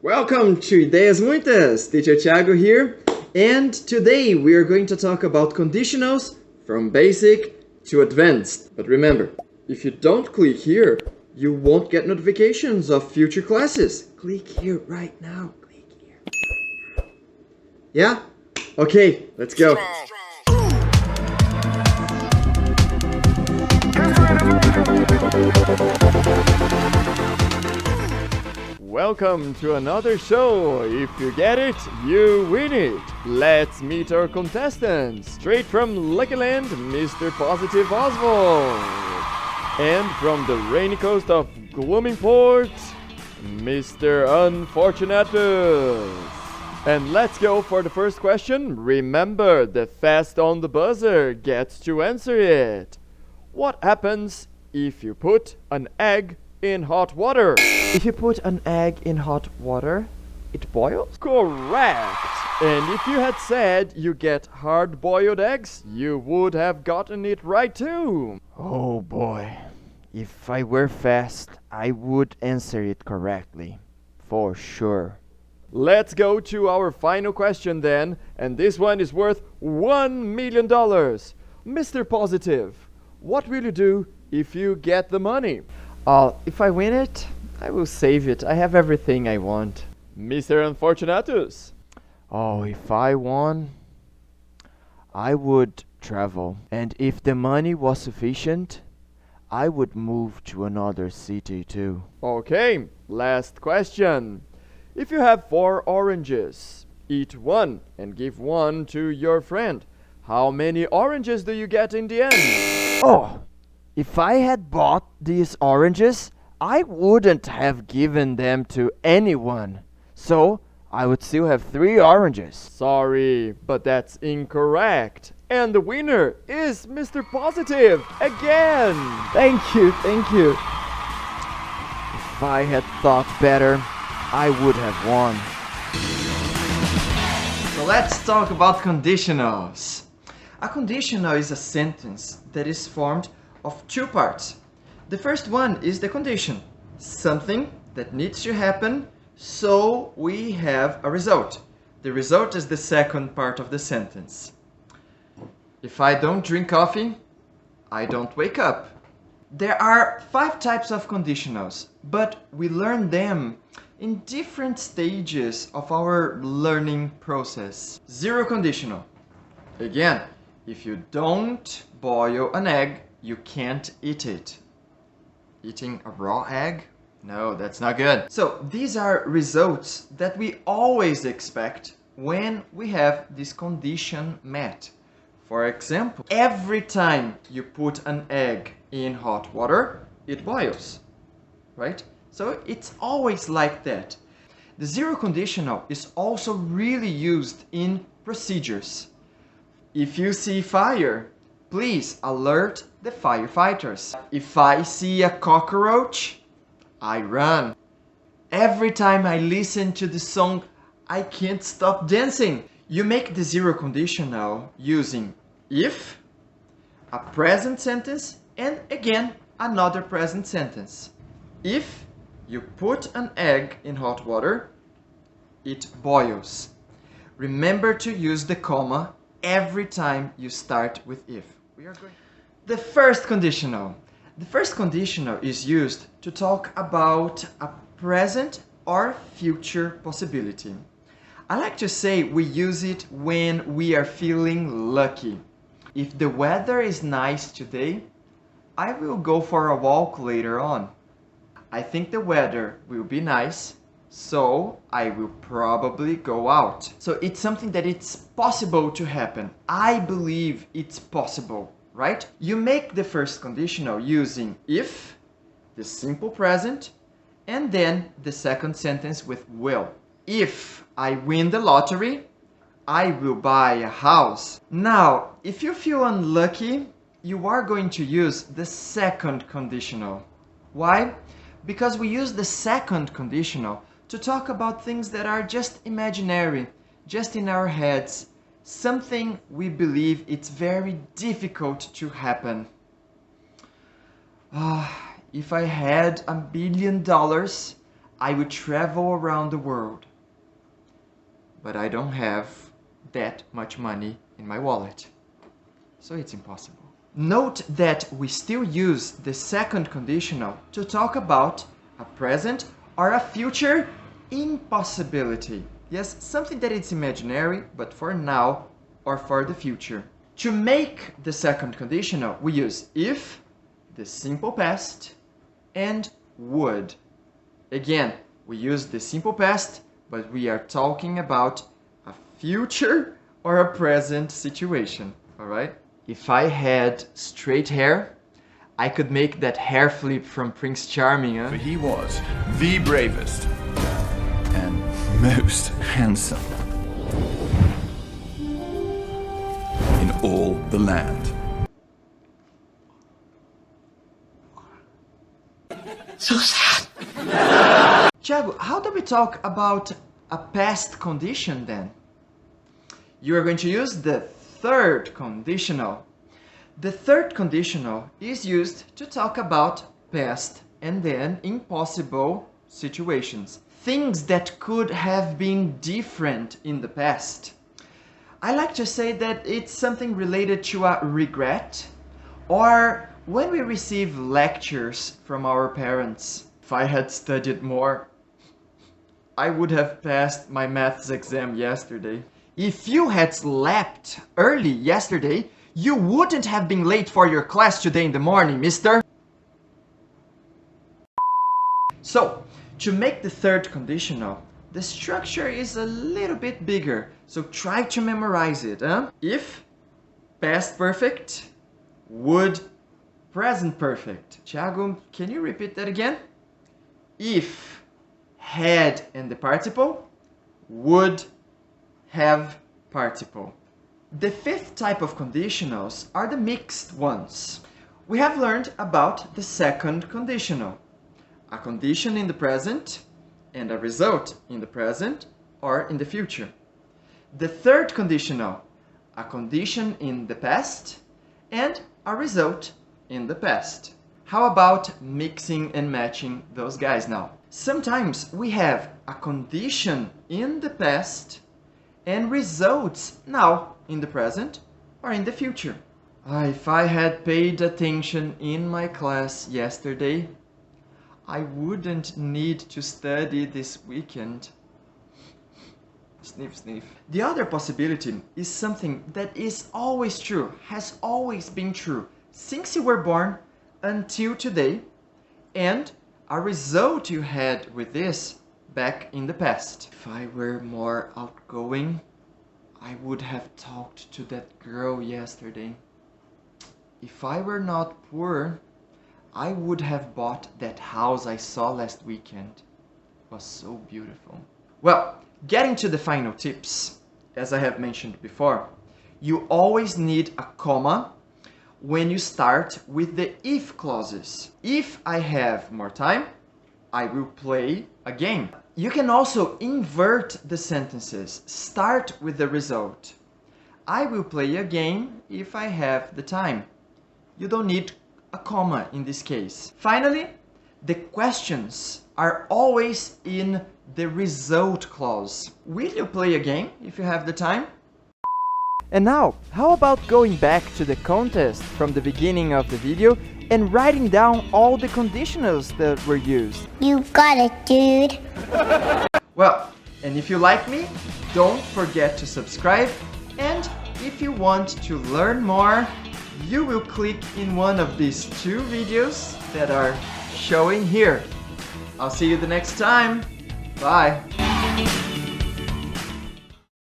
Welcome to Ideias Muitas! Teacher Thiago here, and today we are going to talk about conditionals from basic to advanced. But remember, if you don't click here, you won't get notifications of future classes. Click here right now. Click here right now. Yeah? Okay, let's go. Welcome to another show. If you get it, you win it. Let's meet our contestants. Straight from Lucky Land, Mr. Positive Oswald. And from the rainy coast of Gloomingport, Mr. Unfortunatus. And let's go for the first question. Remember, the fast on the buzzer gets to answer it. What happens if you put an egg in hot water? If you put an egg in hot water, it boils? Correct! And if you had said you get hard-boiled eggs, you would have gotten it right too. Oh boy. If I were fast, I would answer it correctly. For sure. Let's go to our final question then, and this one is worth $1 million. Mr. Positive, what will you do if you get the money? If I win it, I will save it. I have everything I want. Mr. Unfortunatus? If I won, I would travel. And if the money was sufficient, I would move to another city too. Okay, last question. If you have 4 oranges, eat one and give one to your friend. How many oranges do you get in the end? If I had bought these oranges, I wouldn't have given them to anyone. So, I would still have 3 oranges. Sorry, but that's incorrect. And the winner is Mr. Positive again. Thank you. If I had thought better, I would have won. So let's talk about conditionals. A conditional is a sentence that is formed of 2 parts. The first one is the condition, something that needs to happen, so we have a result. The result is the second part of the sentence. If I don't drink coffee, I don't wake up. There are 5 types of conditionals, but we learn them in different stages of our learning process. Zero conditional. Again, if you don't boil an egg, you can't eat it. Eating a raw egg? No, that's not good. So these are results that we always expect when we have this condition met. For example, every time you put an egg in hot water, it boils, right? So it's always like that. The zero conditional is also really used in procedures. If you see fire, please alert the firefighters. If I see a cockroach, I run. Every time I listen to the song, I can't stop dancing. You make the zero conditional using if, a present sentence, and again another present sentence. If you put an egg in hot water, it boils. Remember to use the comma every time you start with if. The first conditional. The first conditional is used to talk about a present or future possibility. I like to say we use it when we are feeling lucky. If the weather is nice today, I will go for a walk later on. I think the weather will be nice, so I will probably go out. So it's something that it's possible to happen. I believe it's possible, right? You make the first conditional using if, the simple present, and then the second sentence with will. If I win the lottery, I will buy a house. Now, if you feel unlucky, you are going to use the second conditional. Why? Because we use the second conditional to talk about things that are just imaginary, just in our heads, something we believe it's very difficult to happen. If I had $1 billion, I would travel around the world, but I don't have that much money in my wallet, so it's impossible. Note that we still use the second conditional to talk about a present or a future impossibility. Yes, something that is imaginary, but for now or for the future. To make the second conditional, we use if, the simple past, and would. Again, we use the simple past, but we are talking about a future or a present situation, all right? If I had straight hair, I could make that hair flip from Prince Charming, huh? For he was the bravest and most handsome in all the land. So sad. Thiago, how do we talk about a past condition then? You are going to use the third conditional. The third conditional is used to talk about past and then impossible situations. Things that could have been different in the past. I like to say that it's something related to a regret, or when we receive lectures from our parents. If I had studied more, I would have passed my maths exam yesterday. If you had slept early yesterday, you wouldn't have been late for your class today in the morning, mister. So, to make the third conditional, the structure is a little bit bigger, so try to memorize it. If, past perfect, would, present perfect. Thiago, can you repeat that again? If, had and the participle, would, have participle. The fifth type of conditionals are the mixed ones. We have learned about the second conditional, a condition in the present and a result in the present or in the future. The third conditional, a condition in the past and a result in the past. How about mixing and matching those guys now? Sometimes we have a condition in the past and results now in the present or in the future. If I had paid attention in my class yesterday, I wouldn't need to study this weekend. Sniff, sniff. The other possibility is something that is always true, has always been true, since you were born until today, and a result you had with this back in the past. If I were more outgoing, I would have talked to that girl yesterday. If I were not poor, I would have bought that house I saw last weekend. It was so beautiful. Well, getting to the final tips, as I have mentioned before, you always need a comma when you start with the if clauses. If I have more time, I will play a game. You can also invert the sentences. Start with the result. I will play a game if I have the time. You don't need a comma in this case. Finally, the questions are always in the result clause. Will you play a game if you have the time? And now, how about going back to the contest from the beginning of the video and writing down all the conditionals that were used? You got it, dude. Well, and if you like me, don't forget to subscribe, and if you want to learn more, you will click in one of these two videos that are showing here. I'll see you the next time. Bye.